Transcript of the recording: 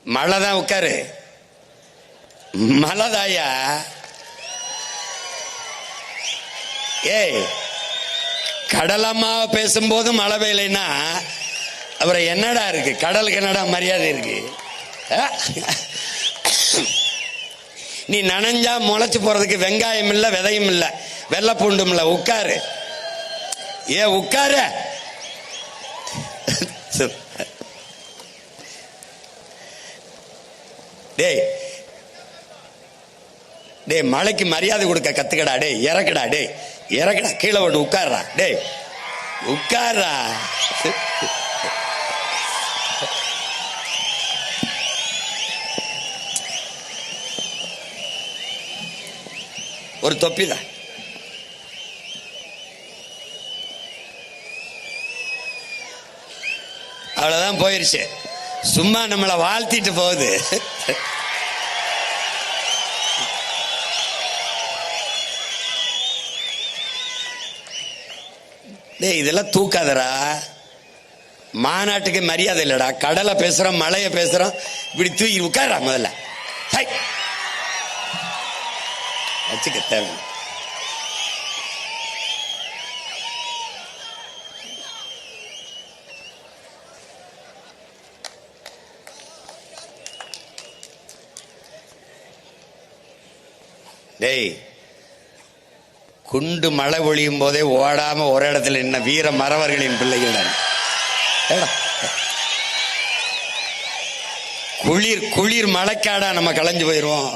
மழை தான் உட்காரு. மழைதாயா? ஏய், கடலம்மா பேசும்போது மழை பெய்யலைன்னா அப்புறம் என்னடா இருக்கு? கடலுக்கு என்னடா மரியாதை இருக்கு? நீ நனைஞ்சா முளைச்சு போறதுக்கு வெங்காயம் இல்ல, விதையும் இல்ல, வெள்ளை பூண்டும் இல்ல. உட்காரு. ஏ உட்காரு. டேய் டேய், மழைக்கு மரியாதை கொடுக்க கத்துக்கடா. டேய் இறக்குடா. டேய் இறக்குடா. கீழே விட்டு உட்கார்றா. டேய் உட்கார்றா. ஒரு தொப்பிதான். அவ்வளவுதான், போயிருச்சு. சும்மா நம்மளை வாழ்த்திட்டு போகுது. டேய் இதெல்லாம் தூக்காதரா. மாநாட்டுக்கு மரியாதை இல்லடா. கடலை பேசுறோம், மழைய பேசுறோம், இப்படி தூக்கி உட்காரா. முதல்ல வச்சுக்க தேவை. டேய், குண்டு மழை பொழியும் போதே ஓடாம ஒரு இடத்துல நின்ன வீர மறவர்களின் பிள்ளைகள். குளிர் குளிர் மழைக்காடா நம்ம களைஞ்சு போயிடுவோம்.